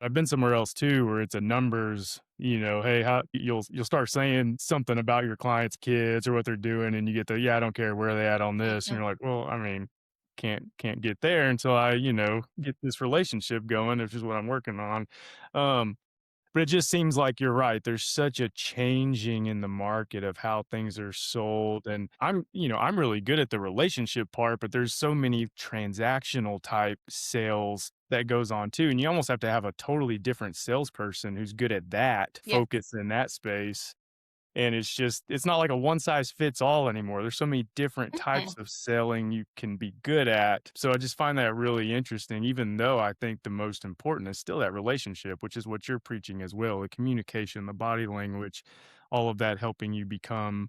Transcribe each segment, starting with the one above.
I've been somewhere else too where it's a numbers, hey, how you'll start saying something about your clients' kids or what they're doing, and you get the, "Yeah, I don't care where they at on this." And Mhm. you're like, "Well, I mean, can't get there until I, get this relationship going, which is what I'm working on." Um, but it just seems like you're right. There's such a changing in the market of how things are sold. And I'm really good at the relationship part, but there's so many transactional type sales that goes on too. And you almost have to have a totally different salesperson who's good at that, Yes. focus in that space. And it's not like a one size fits all anymore. There's so many different types Mhm. of selling you can be good at. So I just find that really interesting, even though I think the most important is still that relationship, which is what you're preaching as well, the communication, the body language, all of that helping you become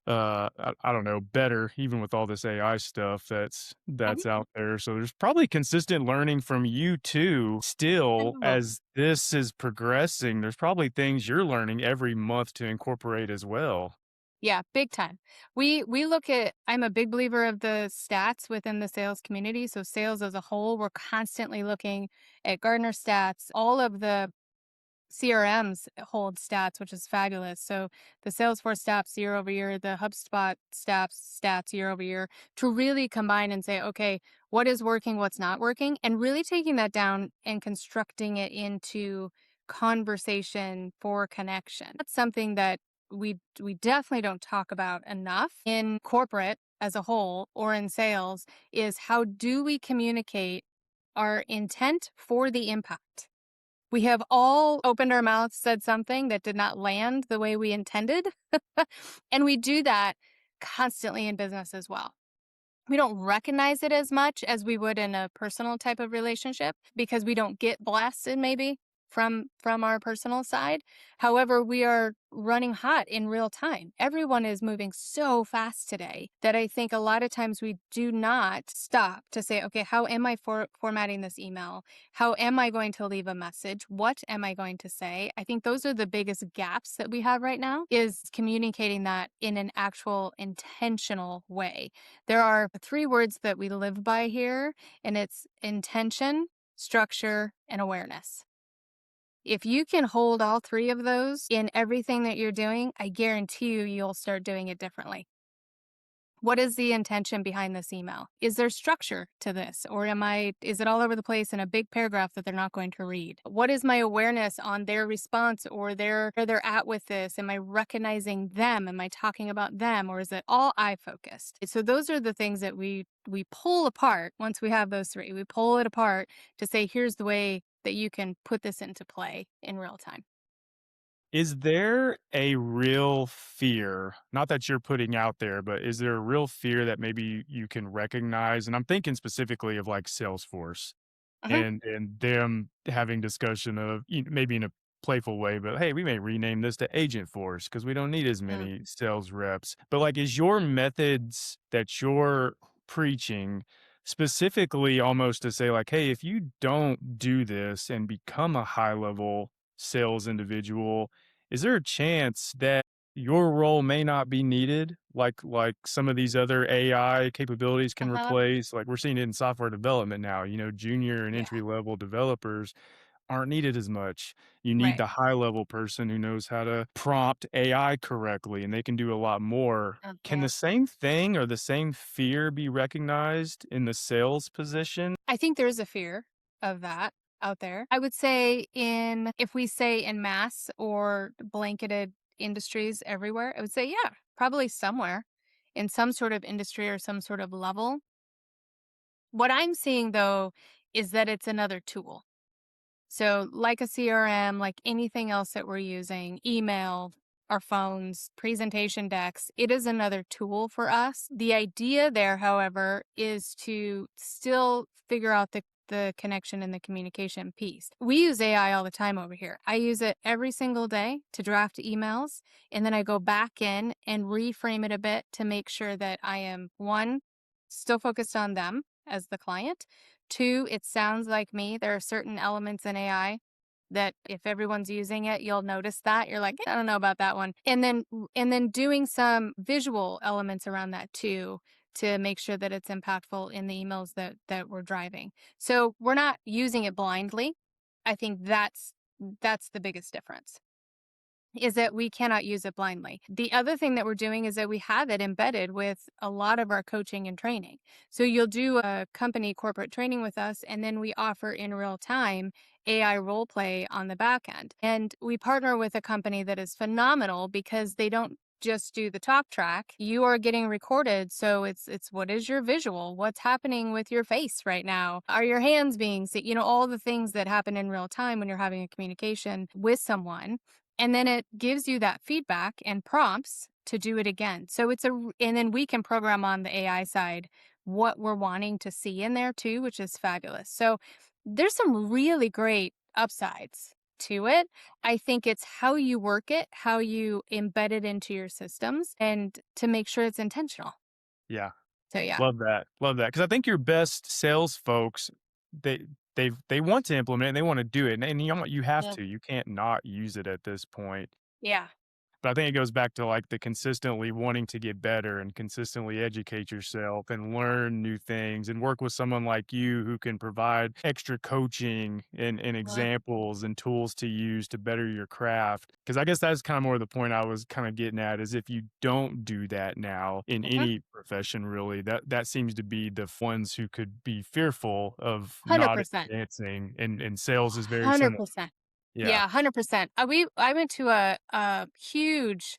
I don't know, better even with all this AI stuff Mhm. that's out there. So there's probably consistent learning from you too still Absolutely. as this is progressing. There's probably things you're learning every month to incorporate as well. Yeah, big time. We look at I'm a big believer of the stats within the sales community. So sales as a whole, we're constantly looking at Gartner stats, all of the CRMs hold stats, which is fabulous. So the Salesforce stats year over year, the HubSpot stats year over year, to really combine and say, okay, what is working, what's not working, and really taking that down and constructing it into conversation for connection. That's something that we definitely don't talk about enough in corporate as a whole or in sales is how do we communicate our intent for the impact. We have all opened our mouths, said something that did not land the way we intended. And we do that constantly in business as well. We don't recognize it as much as we would in a personal type of relationship because we don't get blasted maybe from our personal side. However, we are running hot in real time. Everyone is moving so fast today that I think a lot of times we do not stop to say, okay, how am I formatting this email? How am I going to leave a message? What am I going to say? I think those are the biggest gaps that we have right now is communicating that in an actual intentional way. There are three words that we live by here, and it's intention, structure, and awareness. If you can hold all three of those in everything that you're doing, I guarantee you'll start doing it differently. What is the intention behind this email? Is there structure to this? Or is it all over the place in a big paragraph that they're not going to read? What is my awareness on their response or where they're at with this? Am I recognizing them? Am I talking about them? Or is it all I focused? So those are the things that we pull apart once we have those three. We pull it apart to say, here's the way that you can put this into play in real time. Is there a real fear, not that you're putting out there, but is there a real fear that maybe you can recognize? And I'm thinking specifically of like Salesforce Uh-huh. and them having discussion of maybe in a playful way, but hey, we may rename this to Agent Force because we don't need as Mm. many sales reps. But like, is your methods that you're preaching specifically almost to say like, hey, if you don't do this and become a high level sales individual, is there a chance that your role may not be needed, like some of these other AI capabilities can Uh-huh. replace? Like, we're seeing it in software development now, junior and Yeah. entry level developers aren't needed as much. You need Right. the high level person who knows how to prompt AI correctly, and they can do a lot more. Can the Okay. same thing or the same fear be recognized in the sales position? I think there is a fear of that out there. I would say if we say in mass or blanketed industries everywhere, I would say, yeah, probably somewhere in some sort of industry or some sort of level. What I'm seeing though is that it's another tool. So, like a CRM, like anything else that we're using, email, our phones, presentation decks, it is another tool for us. The idea there, however, is to still figure out the connection and the communication piece. We use AI all the time over here. I use it every single day to draft emails, and then I go back in and reframe it a bit to make sure that I am one, still focused on them as the client. Two, it sounds like me. There are certain elements in AI that if everyone's using it, you'll notice that. You're like, I don't know about that one. And then doing some visual elements around that too to make sure that it's impactful in the emails that we're driving. So we're not using it blindly. I think that's the biggest difference. Is that we cannot use it blindly. The other thing that we're doing is that we have it embedded with a lot of our coaching and training. So you'll do a company corporate training with us, and then we offer in real time AI role play on the back end. And we partner with a company that is phenomenal because they don't just do the talk track. You are getting recorded. So it's what is your visual? What's happening with your face right now? Are your hands being seen? All the things that happen in real time when you're having a communication with someone, and then it gives you that feedback and prompts to do it again. So and then we can program on the AI side what we're wanting to see in there too, which is fabulous. So there's some really great upsides to it. I think it's how you work it, how you embed it into your systems, and to make sure it's intentional. Yeah. So yeah. Love that. Love that. Because I think your best sales folks, they they want to implement it and they wanna do it, and you have Yeah. to. You can't not use it at this point. Yeah. But I think it goes back to, like, the consistently wanting to get better and consistently educate yourself and learn new things and work with someone like you who can provide extra coaching and examples and tools to use to better your craft. Because I guess that's kinda more the point I was kinda getting at is if you don't do that now in Mhm. any profession really, that seems to be the ones who could be fearful of not 100%. advancing, and sales is very similar. 100%. Yeah. Yeah, 100%. I went to a huge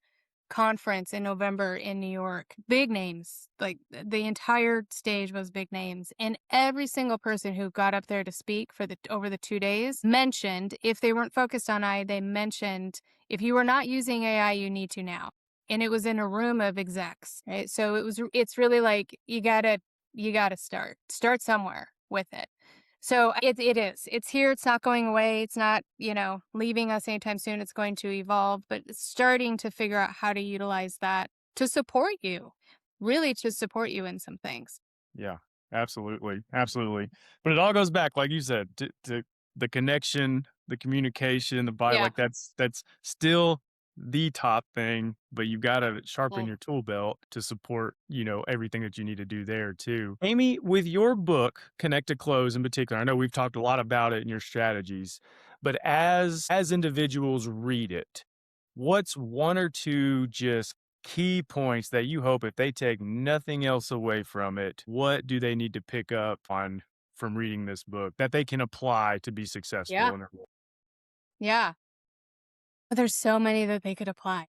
conference in November in New York. Big names, like the entire stage was big names, and every single person who got up there to speak for the over the 2 days mentioned if they weren't focused on AI, they mentioned if you are not using AI, you need to now. And it was in a room of execs, right? So it's really like you got to start somewhere with it. So it is. It's here, it's not going away, it's not, leaving us anytime soon, it's going to evolve, but it's starting to figure out how to utilize that to support you, really to support you in some things. Yeah, absolutely, absolutely. But it all goes back, like you said, to the connection, the communication, the body. Yeah. Like that's still the top thing, but you've got to sharpen Mm. your tool belt to support, everything that you need to do there too. Amy, with your book, Connect to Close in particular, I know we've talked a lot about it in your strategies, but as individuals read it, what's one or two just key points that you hope if they take nothing else away from it, what do they need to pick up on from reading this book that they can apply to be Yeah. successful in their role? Yeah. But there's so many that they could apply.